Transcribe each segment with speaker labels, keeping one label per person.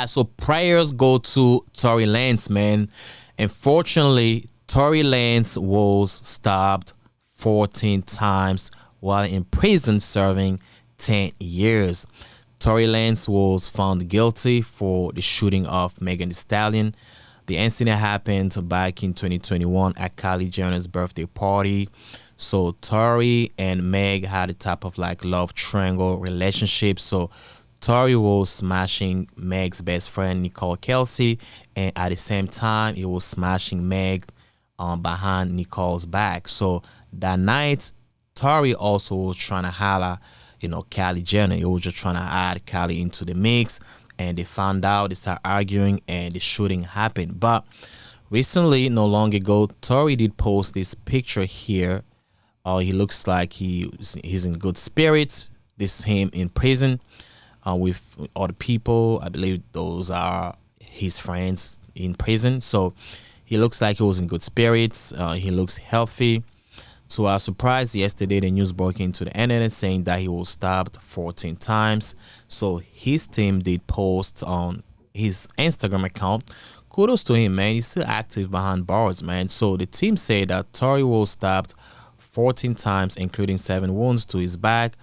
Speaker 1: So prayers go to Tory Lanez, man. Unfortunately, Tory Lanez was stabbed 14 times while in prison serving 10 years. Tory Lanez was found guilty for the shooting of Megan Thee Stallion. The incident happened back in 2021 at Kylie Jenner's birthday party. So Tory and Meg had a type of like love triangle relationship. So Tory was smashing Meg's best friend Nicole Kelsey, and at the same time, he was smashing Meg behind Nicole's back. So that night, Tory also was trying to holler, Kylie Jenner. He was just trying to add Kylie into the mix, and they found out, they started arguing, and the shooting happened. But recently, no long ago, Tory did post this picture here. He looks like he's in good spirits. This is him in prison with other people. I believe those are his friends in prison. So he looks like he was in good spirits. He looks healthy. To our surprise, yesterday the news broke into the internet saying that he was stabbed 14 times. So his team did post on his Instagram account. Kudos to him, man. He's still active behind bars, man. So the team said that Tory was stabbed 14 times, including 7 wounds to his back,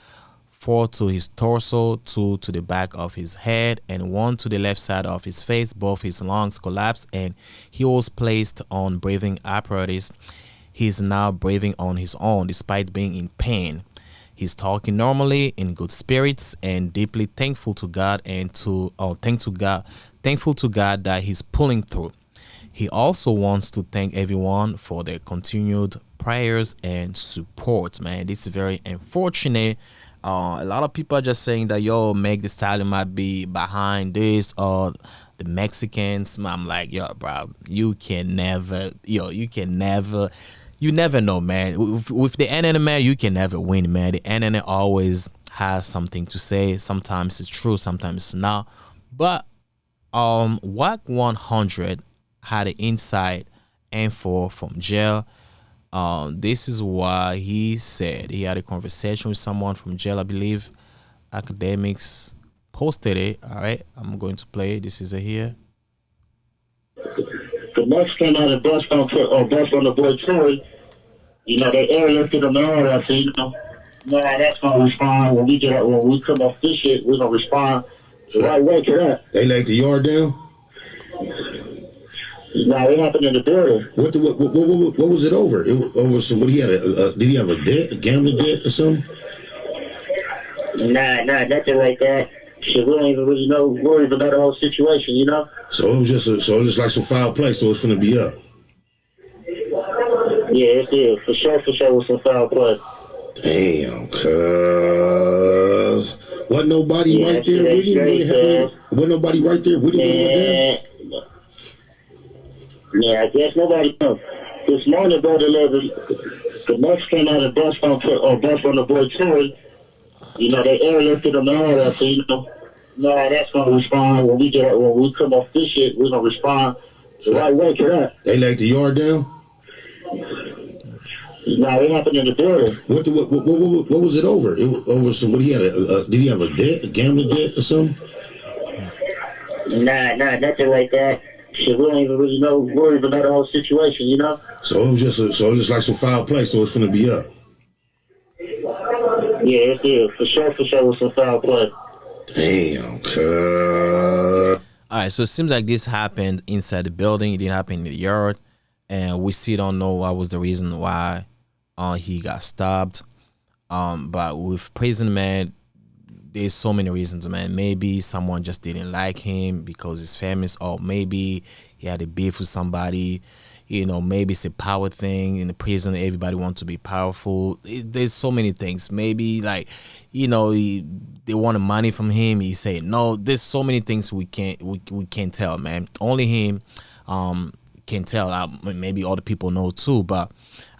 Speaker 1: 4 to his torso, 2 to the back of his head, and 1 to the left side of his face. Both his lungs collapsed, and he was placed on breathing apparatus. He's now breathing on his own despite being in pain. He's talking normally, in good spirits, and deeply thankful to God thankful to God that he's pulling through. He also wants to thank everyone for their continued prayers and support, man. This is very unfortunate. A lot of people are just saying that, Meg Thee Stallion might be behind this, or the Mexicans. I'm like, bro, you never know, man. With the internet, man, you can never win, man. The internet always has something to say. Sometimes it's true, sometimes it's not. But Wack 100 had an inside info from jail. This is why he said he had a conversation with someone from jail. I believe Academics posted it. All right, I'm going to play it. This is it here.
Speaker 2: The next came out and bust on the boy Tory. They airlifted him and all that. So no, that's gonna respond when we come off this shit. We're gonna respond the right way to that.
Speaker 3: They laid the yard down.
Speaker 2: No, it happened in the building.
Speaker 3: What was it over? It was over some. What he had? Did he have a debt, a gambling debt, or something?
Speaker 2: Nah, nothing like that. Shit, we don't even really worry about the whole situation,
Speaker 3: So it was just like some foul play. So it's gonna be up.
Speaker 2: Yeah, it did. For sure, with some foul play.
Speaker 3: Damn, cuz. Wasn't nobody right there with him? Wasn't nobody right there with him?
Speaker 2: Yeah, I guess nobody knows. This morning, brother, the next came out and bust on the boy Tory. They airlifted him and all that. So no, that's gonna respond when we come off this shit. We're gonna respond the right way to that.
Speaker 3: They laid the yard down.
Speaker 2: No, it happened in the building.
Speaker 3: What was it over? It was over some. What he had? Did he have a debt, a gambling debt, or something?
Speaker 2: Nah, nothing like that. Shit, we don't even really worry about the whole situation,
Speaker 3: So it was just like some foul play. So it's gonna be up.
Speaker 2: Yeah, it did. For sure, with some foul play.
Speaker 3: Damn, cuz.
Speaker 1: All right, so it seems like this happened inside the building. It didn't happen in the yard, and we still don't know what was the reason why he got stabbed. But with prison, man, there's so many reasons, man. Maybe someone just didn't like him because he's famous, or maybe he had a beef with somebody. Maybe it's a power thing in the prison. Everybody wants to be powerful. There's so many things. Maybe they wanted money from him. He said no. There's so many things we can't tell, man. Only him can tell. Maybe other people know too, but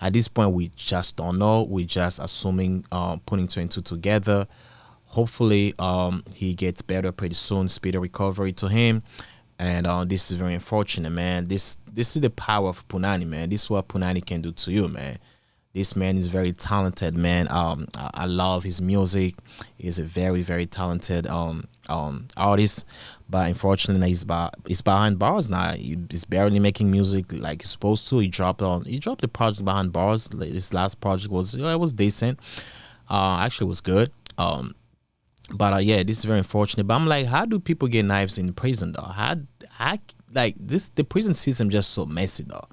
Speaker 1: at this point we just don't know. We're just assuming, putting two and two together. Hopefully he gets better pretty soon. Speedy recovery to him. And this is very unfortunate, man. This is the power of Punani, man. This is what Punani can do to you, man. This man is very talented, man. I love his music. He's a very, very talented artist, but unfortunately he's behind bars now. He's barely making music like he's supposed to. He dropped the project behind bars. Like, his last project was, it was decent. Actually, it was good. But yeah, this is very unfortunate. But I'm like, how do people get knives in prison though? How like this? The prison system just so messy though.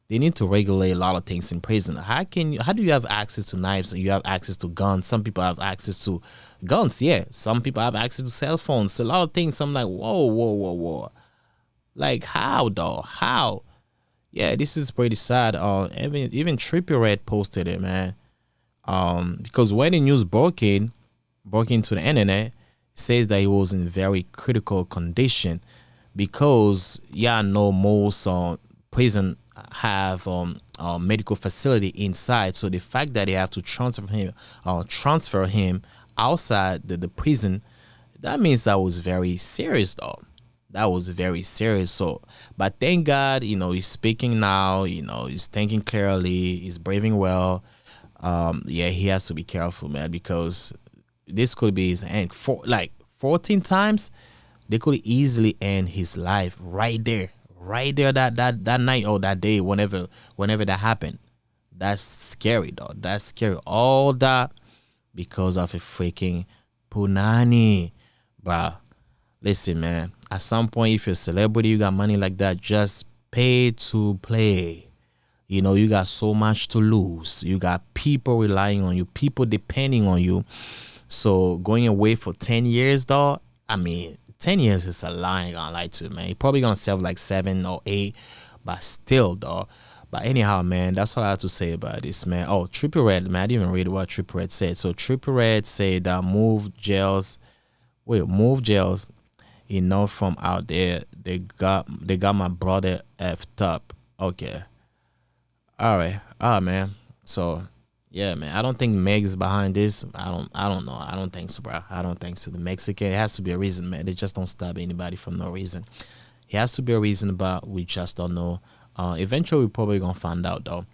Speaker 1: They need to regulate a lot of things in prison. How do you have access to knives and you have access to guns? Some people have access to guns, yeah. Some people have access to cell phones. A lot of things. I'm like, whoa, whoa, whoa, whoa. Like how though? How? Yeah, this is pretty sad. Even Trippie Redd posted it, man. Because when the news broke into the internet, it says that he was in very critical condition because yeah, I know most prison have medical facility inside. So the fact that they have to transfer him outside the prison, that means that was very serious though. That was very serious. So, but thank God, he's speaking now. He's thinking clearly. He's breathing well. Yeah, he has to be careful, man, because this could be his end. 14 times, they could easily end his life right there, that night or that day, whenever that happened. That's scary, though. That's scary. All that because of a freaking punani, bruh. Listen, man. At some point, if you're a celebrity, you got money like that, just pay to play. You got so much to lose. You got people relying on you, people depending on you. So going away for 10 years, though, I mean, 10 years is a lot, I ain't gonna lie to you, man. You're probably gonna serve like 7 or 8, but still, though. But anyhow, man, that's all I have to say about this, man. Oh, Trippie Redd, man, I didn't even read what Trippie Redd said. So Trippie Redd said that move jails from out there. They got my brother effed up. Okay. All right, man. So, yeah, man. I don't think Meg is behind this. I don't know. I don't think so, bro. I don't think so. The Mexican, it has to be a reason, man. They just don't stab anybody for no reason. It has to be a reason, but we just don't know. Eventually, we're probably gonna find out, though.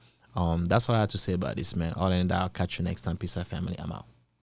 Speaker 1: That's what I have to say about this, man. Other than that, I'll catch you next time. Peace out, family. I'm out.